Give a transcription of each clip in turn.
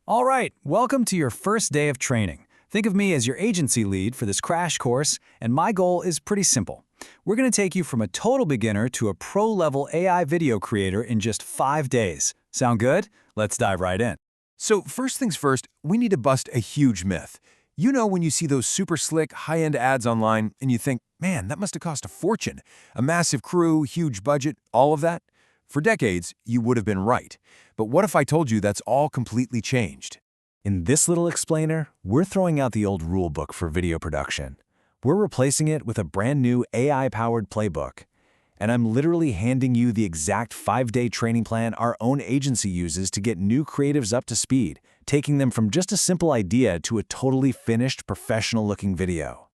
All right, welcome to your first day of training. Think of me as your agency lead for this crash course, and my goal is pretty simple. We're going to take you from a total beginner to a pro-level AI video creator in just 5 days. Sound good? Let's dive right in. So first things first, we need to bust a huge myth. You know when you see those super slick, high-end ads online and you think, man, that must have cost a fortune. A massive crew, huge budget, all of that? For decades, you would have been right. But what if I told you that's all completely changed? In this little explainer, we're throwing out the old rule book for video production. We're replacing it with a brand new AI-powered playbook. And I'm literally handing you the exact 5-day training plan our own agency uses to get new creatives up to speed, taking them from just a simple idea to a totally finished, professional-looking video.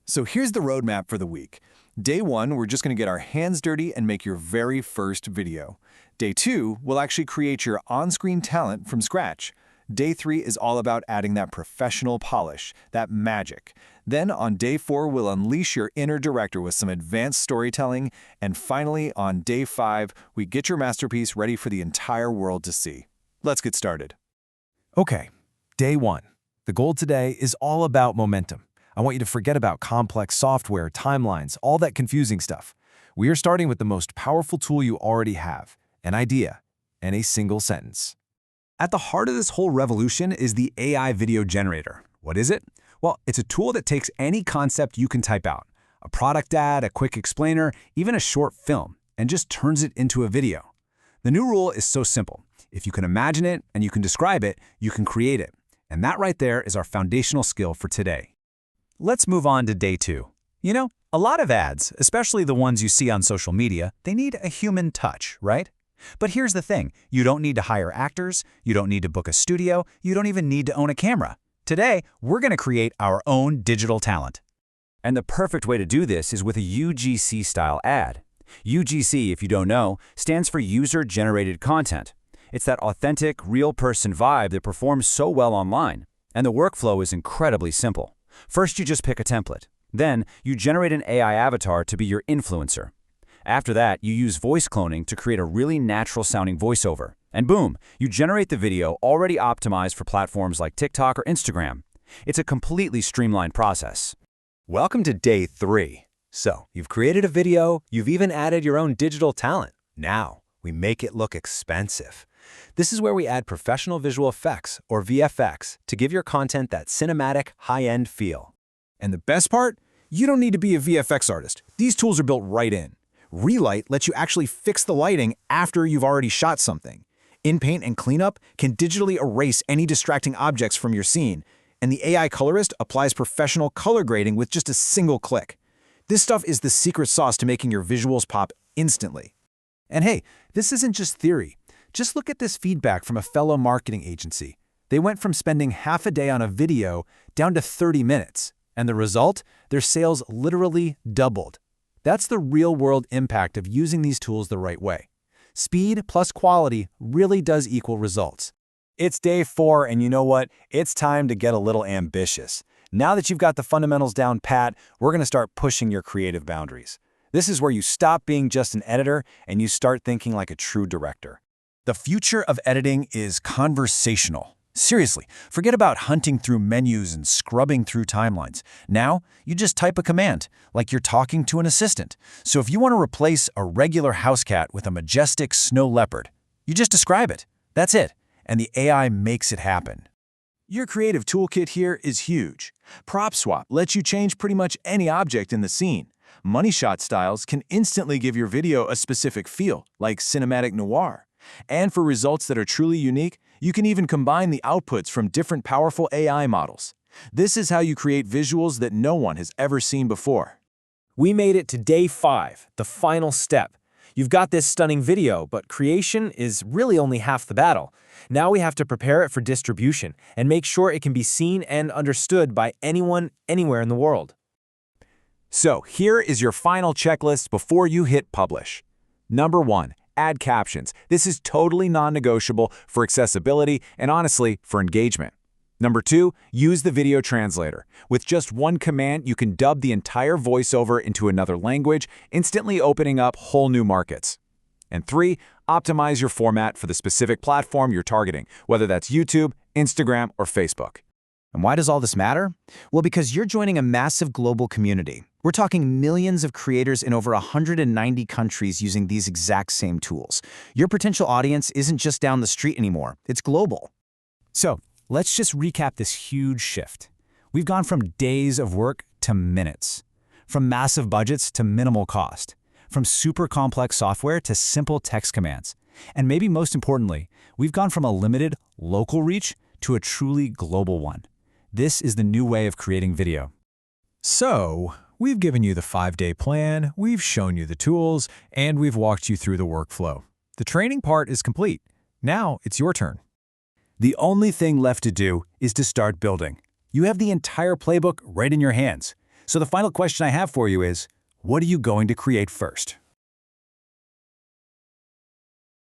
So here's the roadmap for the week. Day 1, we're just going to get our hands dirty and make your very first video. Day 2, we'll actually create your on-screen talent from scratch. Day 3 is all about adding that professional polish, that magic. Then on Day 4, we'll unleash your inner director with some advanced storytelling. And finally, on Day 5, we get your masterpiece ready for the entire world to see. Let's get started. Okay, Day 1. The goal today is all about momentum. I want you to forget about complex software, timelines, all that confusing stuff. We are starting with the most powerful tool you already have, an idea, and a single sentence. At the heart of this whole revolution is the AI video generator. What is it? Well, it's a tool that takes any concept you can type out, a product ad, a quick explainer, even a short film, and just turns it into a video. The new rule is so simple. If you can imagine it and you can describe it, you can create it. And that right there is our foundational skill for today. Let's move on to Day 2. You know, a lot of ads, especially the ones you see on social media, they need a human touch, right? But here's the thing, you don't need to hire actors, you don't need to book a studio, you don't even need to own a camera. Today, we're going to create our own digital talent. And the perfect way to do this is with a UGC-style ad. UGC, if you don't know, stands for User-Generated Content. It's that authentic, real-person vibe that performs so well online. And the workflow is incredibly simple. First, you just pick a template. Then, you generate an AI avatar to be your influencer. After that, you use voice cloning to create a really natural-sounding voiceover. And boom, you generate the video already optimized for platforms like TikTok or Instagram. It's a completely streamlined process. Welcome to Day 3. So, you've created a video, you've even added your own digital talent. Now, we make it look expensive. This is where we add professional visual effects, or VFX, to give your content that cinematic, high-end feel. And the best part? You don't need to be a VFX artist. These tools are built right in. Relight lets you actually fix the lighting after you've already shot something. InPaint and Cleanup can digitally erase any distracting objects from your scene, and the AI colorist applies professional color grading with just a single click. This stuff is the secret sauce to making your visuals pop instantly. And hey, this isn't just theory. Just look at this feedback from a fellow marketing agency. They went from spending half a day on a video down to 30 minutes. And the result? Their sales literally doubled. That's the real-world impact of using these tools the right way. Speed plus quality really does equal results. It's Day 4, and you know what? It's time to get a little ambitious. Now that you've got the fundamentals down pat, we're going to start pushing your creative boundaries. This is where you stop being just an editor and you start thinking like a true director. The future of editing is conversational. Seriously, forget about hunting through menus and scrubbing through timelines. Now, you just type a command, like you're talking to an assistant. So if you want to replace a regular house cat with a majestic snow leopard, you just describe it. That's it. And the AI makes it happen. Your creative toolkit here is huge. Prop Swap lets you change pretty much any object in the scene. Money shot styles can instantly give your video a specific feel, like cinematic noir. And for results that are truly unique, you can even combine the outputs from different powerful AI models. This is how you create visuals that no one has ever seen before. We made it to Day 5, the final step. You've got this stunning video, but creation is really only half the battle. Now we have to prepare it for distribution and make sure it can be seen and understood by anyone, anywhere in the world. So here is your final checklist before you hit publish. Number 1. Add captions. This is totally non-negotiable for accessibility and honestly, for engagement. Number 2, use the video translator. With just one command, you can dub the entire voiceover into another language, instantly opening up whole new markets. And 3, optimize your format for the specific platform you're targeting, whether that's YouTube, Instagram, or Facebook. And why does all this matter? Well, because you're joining a massive global community. We're talking millions of creators in over 190 countries using these exact same tools. Your potential audience isn't just down the street anymore, it's global. So, let's just recap this huge shift. We've gone from days of work to minutes, from massive budgets to minimal cost, from super complex software to simple text commands. And maybe most importantly, we've gone from a limited, local reach to a truly global one. This is the new way of creating video. So, we've given you the 5-day plan, we've shown you the tools, and we've walked you through the workflow. The training part is complete. Now it's your turn. The only thing left to do is to start building. You have the entire playbook right in your hands. So the final question I have for you is, what are you going to create first?